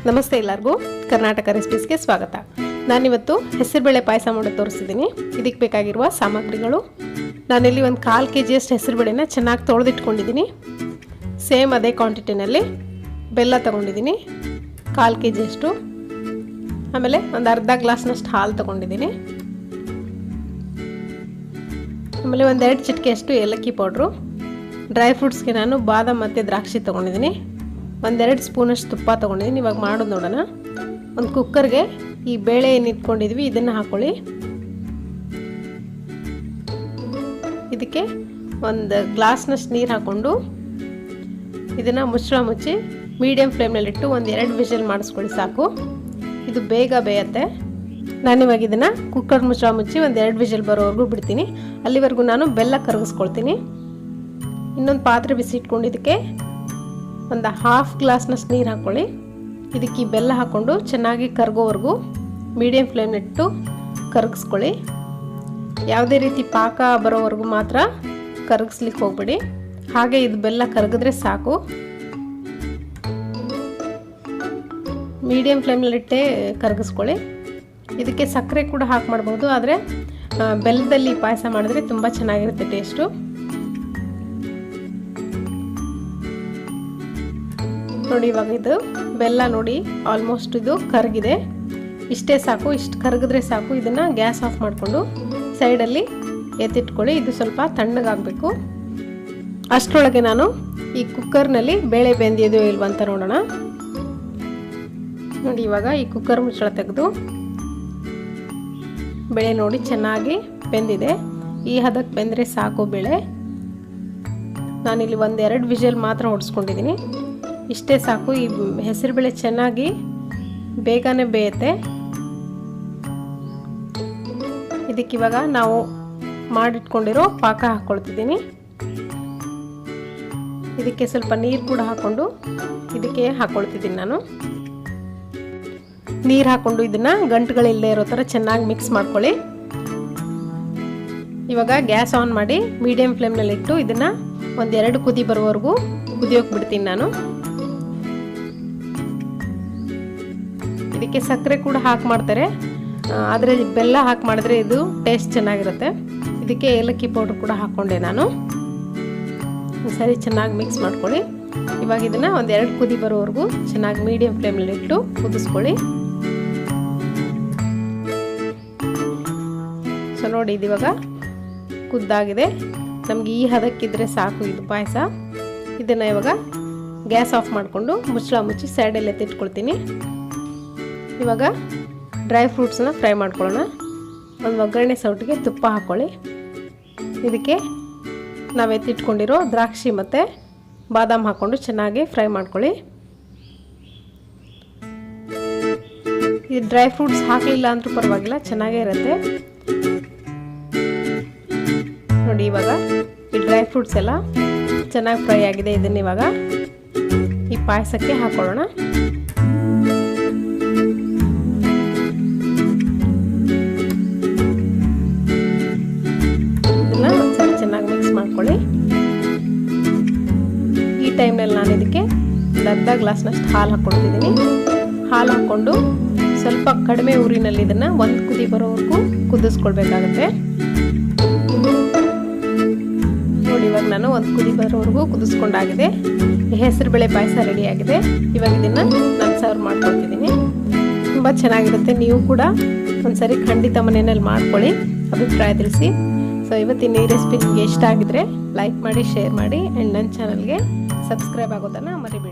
ನಮಸ್ತೆ ಎಲ್ಲರಿಗೂ ಕರ್ನಾಟಕ ರೆಸಿಪೀಸ್ಗೆ ಸ್ವಾಗತ. ನಾನಿವತ್ತು ಹೆಸರುಬೇಳೆ ಪಾಯಸ ಮಾಡೋದು ತೋರಿಸ್ತಿದ್ದೀನಿ. ಇದಕ್ಕೆ ಬೇಕಾಗಿರುವ ಸಾಮಗ್ರಿಗಳು, ನಾನಿಲ್ಲಿ ಒಂದು 1/4 kg ಹೆಸರುಬೇಳೆನ ಚೆನ್ನಾಗಿ ತೊಳೆದಿಟ್ಕೊಂಡಿದ್ದೀನಿ. ಸೇಮ್ ಅದೇ ಕ್ವಾಂಟಿಟಿನಲ್ಲಿ ಬೆಲ್ಲ ತೊಗೊಂಡಿದ್ದೀನಿ 1/4 kg. ಆಮೇಲೆ ಒಂದು ಅರ್ಧ ಗ್ಲಾಸ್ನಷ್ಟು ಹಾಲು ತೊಗೊಂಡಿದ್ದೀನಿ. ಆಮೇಲೆ ಒಂದು 2 ಚಿಟಿಕೆಯಷ್ಟು ಏಲಕ್ಕಿ ಪೌಡ್ರು. ಡ್ರೈ ಫ್ರೂಟ್ಸ್ಗೆ ನಾನು ಬಾದಾಮ್ ಮತ್ತು ದ್ರಾಕ್ಷಿ ತೊಗೊಂಡಿದ್ದೀನಿ. 1-2 ಸ್ಪೂನಷ್ಟು ತುಪ್ಪ ತೊಗೊಂಡಿದ್ದೀನಿ. ಇವಾಗ ಮಾಡೋದು ನೋಡೋಣ. ಒಂದು ಕುಕ್ಕರ್ಗೆ ಈ ಬೇಳೆ ಏನು ಇಟ್ಕೊಂಡಿದ್ವಿ ಇದನ್ನು ಹಾಕ್ಕೊಳ್ಳಿ. ಇದಕ್ಕೆ ಒಂದು ಗ್ಲಾಸ್ನಷ್ಟು ನೀರು ಹಾಕ್ಕೊಂಡು ಇದನ್ನು ಮುಚ್ಚಿ ಮೀಡಿಯಮ್ ಫ್ಲೇಮ್ನಲ್ಲಿಟ್ಟು 1-2 ವಿಷಲ್ ಮಾಡಿಸ್ಕೊಳ್ಳಿ ಸಾಕು. ಇದು ಬೇಗ ಬೇಯುತ್ತೆ. ನಾನಿವಾಗ ಇದನ್ನು ಕುಕ್ಕರ್ ಮುಚ್ಚಿ 1-2 ವಿಷಲ್ ಬರೋವರೆಗೂ ಬಿಡ್ತೀನಿ. ಅಲ್ಲಿವರೆಗೂ ನಾನು ಬೆಲ್ಲ ಕರಗಿಸ್ಕೊಳ್ತೀನಿ. ಇನ್ನೊಂದು ಪಾತ್ರೆ ಬಿಸಿ ಇಟ್ಕೊಂಡಿದ್ದಕ್ಕೆ ಒಂದು 1/2 ಗ್ಲಾಸ್ನಷ್ಟು ನೀರು ಹಾಕ್ಕೊಳ್ಳಿ. ಇದಕ್ಕೆ ಈ ಬೆಲ್ಲ ಹಾಕ್ಕೊಂಡು ಚೆನ್ನಾಗಿ ಕರಗೋವರೆಗೂ ಮೀಡಿಯಮ್ ಫ್ಲೇಮ್ನಿಟ್ಟು ಕರಗಿಸ್ಕೊಳ್ಳಿ. ಯಾವುದೇ ರೀತಿ ಪಾಕ ಬರೋವರೆಗೂ ಮಾತ್ರ ಕರಗಿಸ್ಲಿಕ್ಕೆ ಹೋಗ್ಬೇಡಿ. ಹಾಗೆ ಇದು ಬೆಲ್ಲ ಕರಗಿದ್ರೆ ಸಾಕು. ಮೀಡಿಯಮ್ ಫ್ಲೇಮ್ನಲ್ಲಿಟ್ಟೇ ಕರಗಿಸ್ಕೊಳ್ಳಿ. ಇದಕ್ಕೆ ಸಕ್ಕರೆ ಕೂಡ ಹಾಕಿ ಮಾಡ್ಬೋದು, ಆದರೆ ಬೆಲ್ಲದಲ್ಲಿ ಪಾಯಸ ಮಾಡಿದ್ರೆ ತುಂಬ ಚೆನ್ನಾಗಿರುತ್ತೆ ಟೇಸ್ಟು. ನೋಡಿ ಇವಾಗ ಇದು ಬೆಲ್ಲ ನೋಡಿ ಆಲ್ಮೋಸ್ಟ್ ಇದು ಕರಗಿದೆ. ಇಷ್ಟೇ ಸಾಕು, ಇಷ್ಟು ಕರಗಿದ್ರೆ ಸಾಕು. ಇದನ್ನು ಗ್ಯಾಸ್ ಆಫ್ ಮಾಡಿಕೊಂಡು ಸೈಡಲ್ಲಿ ಎತ್ತಿಟ್ಕೊಳ್ಳಿ. ಇದು ಸ್ವಲ್ಪ ತಣ್ಣಗಾಗಬೇಕು. ಅಷ್ಟರೊಳಗೆ ನಾನು ಈ ಕುಕ್ಕರ್ನಲ್ಲಿ ಬೇಳೆ ಬೆಂದಿದೆಯೋ ಇಲ್ವ ಅಂತ ನೋಡೋಣ. ನೋಡಿ ಇವಾಗ ಈ ಕುಕ್ಕರ್ ಮುಚ್ಚಳ ತೆಗೆದು ಬೇಳೆ ನೋಡಿ ಚೆನ್ನಾಗಿ ಬೆಂದಿದೆ. ಈ ಹದಕ್ಕೆ ಬೆಂದರೆ ಸಾಕು ಬೇಳೆ. ನಾನಿಲ್ಲಿ 1-2 ವಿಷಲ್ ಮಾತ್ರ ಹೊಡೆಸ್ಕೊಂಡಿದ್ದೀನಿ. ಇಷ್ಟೇ ಸಾಕು. ಈ ಹೆಸರುಬೇಳೆ ಚೆನ್ನಾಗಿ ಬೇಗನೆ ಬೇಯುತ್ತೆ. ಇದಕ್ಕಿವಾಗ ನಾವು ಮಾಡಿಟ್ಕೊಂಡಿರೋ ಪಾಕ ಹಾಕ್ಕೊಳ್ತಿದ್ದೀನಿ. ಇದಕ್ಕೆ ಸ್ವಲ್ಪ ನೀರು ಕೂಡ ಹಾಕ್ಕೊಂಡು ಇದಕ್ಕೆ ಹಾಕ್ಕೊಳ್ತಿದ್ದೀನಿ ನಾನು. ನೀರು ಹಾಕ್ಕೊಂಡು ಇದನ್ನು ಗಂಟುಗಳಿಲ್ಲದೆ ಇರೋ ಥರ ಚೆನ್ನಾಗಿ ಮಿಕ್ಸ್ ಮಾಡ್ಕೊಳ್ಳಿ. ಇವಾಗ ಗ್ಯಾಸ್ ಆನ್ ಮಾಡಿ ಮೀಡಿಯಮ್ ಫ್ಲೇಮ್ನಲ್ಲಿಟ್ಟು ಇದನ್ನು 1-2 ಕುದಿ ಬರೋವರೆಗೂ ಕುದಿಯೋಕೆ ಬಿಡ್ತೀನಿ ನಾನು. ಇದಕ್ಕೆ ಸಕ್ಕರೆ ಕೂಡ ಹಾಕಿ ಮಾಡ್ತಾರೆ, ಆದರೆ ಬೆಲ್ಲ ಹಾಕಿ ಮಾಡಿದ್ರೆ ಇದು ಟೇಸ್ಟ್ ಚೆನ್ನಾಗಿರುತ್ತೆ. ಇದಕ್ಕೆ ಏಲಕ್ಕಿ ಪೌಡ್ರ್ ಕೂಡ ಹಾಕ್ಕೊಂಡೆ ನಾನು. ಸರಿ ಚೆನ್ನಾಗಿ ಮಿಕ್ಸ್ ಮಾಡ್ಕೊಳ್ಳಿ. ಇವಾಗ ಇದನ್ನು 1-2 ಕುದಿ ಬರೋವರೆಗೂ ಚೆನ್ನಾಗಿ ಮೀಡಿಯಮ್ ಫ್ಲೇಮ್ನಲ್ಲಿ ಇಟ್ಟು ಕುದಿಸ್ಕೊಳ್ಳಿ. ಸೊ ನೋಡಿ ಇದು ಇವಾಗ ಕುದ್ದಾಗಿದೆ. ನಮಗೆ ಈ ಹದಕ್ಕಿದ್ರೆ ಸಾಕು ಇದು ಪಾಯಸ. ಇದನ್ನು ಇವಾಗ ಗ್ಯಾಸ್ ಆಫ್ ಮಾಡಿಕೊಂಡು ಮುಚ್ಚಿ ಸೈಡಲ್ಲಿ ಎತ್ತಿಟ್ಕೊಳ್ತೀನಿ. ಇವಾಗ ಡ್ರೈ ಫ್ರೂಟ್ಸನ್ನ ಫ್ರೈ ಮಾಡ್ಕೊಳ್ಳೋಣ. ಒಂದು ಒಗ್ಗರಣೆ ಸೌಟಿಗೆ ತುಪ್ಪ ಹಾಕ್ಕೊಳ್ಳಿ. ಇದಕ್ಕೆ ನಾವು ಎತ್ತಿಟ್ಕೊಂಡಿರೋ ದ್ರಾಕ್ಷಿ ಮತ್ತು ಬಾದಾಮ್ ಹಾಕ್ಕೊಂಡು ಚೆನ್ನಾಗಿ ಫ್ರೈ ಮಾಡ್ಕೊಳ್ಳಿ. ಈ ಡ್ರೈ ಫ್ರೂಟ್ಸ್ ಹಾಕಲಿಲ್ಲ ಅಂದರೂ ಪರವಾಗಿಲ್ಲ, ಚೆನ್ನಾಗೇ ಇರುತ್ತೆ. ನೋಡಿ ಇವಾಗ ಈ ಡ್ರೈ ಫ್ರೂಟ್ಸ್ ಎಲ್ಲ ಚೆನ್ನಾಗಿ ಫ್ರೈ ಆಗಿದೆ. ಇದನ್ನ ಇವಾಗ ಈ ಪಾಯಸಕ್ಕೆ ಹಾಕೊಳ್ಳೋಣ. ಇದನ್ನ ಒಂದ್ಸರಿ ಚೆನ್ನಾಗಿ ಮಿಕ್ಸ್ ಮಾಡ್ಕೊಳ್ಳಿ. ಈ ಟೈಮ್ನಲ್ಲಿ ನಾನು ಇದಕ್ಕೆ ಒಂದು ಅರ್ಧ ಗ್ಲಾಸ್ನಷ್ಟು ಹಾಲು ಹಾಕ್ಕೊಳ್ತಿದ್ದೀನಿ. ಹಾಲು ಹಾಕ್ಕೊಂಡು ಸ್ವಲ್ಪ ಕಡಿಮೆ ಊರಿನಲ್ಲಿ ಇದನ್ನು 1 ಕುದಿ ಬರೋವರೆಗೂ ಕುದಿಸ್ಕೊಳ್ಬೇಕಾಗತ್ತೆ. ನೋಡಿ ಇವಾಗ ನಾನು 1 ಕುದಿ ಬರೋವರೆಗೂ ಕುದಿಸ್ಕೊಂಡಾಗಿದೆ. ಹೆಸರುಬೇಳೆ ಪಾಯಸ ರೆಡಿಯಾಗಿದೆ. ಇವಾಗ ಇದನ್ನು ನಾನು ಸರ್ವ್ ಮಾಡ್ಕೊಳ್ತಿದ್ದೀನಿ. ತುಂಬ ಚೆನ್ನಾಗಿರುತ್ತೆ. ನೀವು ಕೂಡ ಒಂದ್ಸರಿ ಖಂಡಿತ ಮನೆಯಲ್ಲಿ ಮಾಡ್ಕೊಳ್ಳಿ, ಅಭಿಪ್ರಾಯ ತಿಳಿಸಿ. ಸೊ ಇವತ್ತಿನ ಈ ರೆಸಿಪಿ ನಿಮಗೆ ಇಷ್ಟ ಆಗಿದ್ರೆ ಲೈಕ್ ಮಾಡಿ, ಶೇರ್ ಮಾಡಿ ಆ್ಯಂಡ್ ನನ್ನ ಚಾನಲ್ಗೆ ಸಬ್ಸ್ಕ್ರೈಬ್ ಆಗೋದನ್ನು ಮರಿಬೇಡಿ.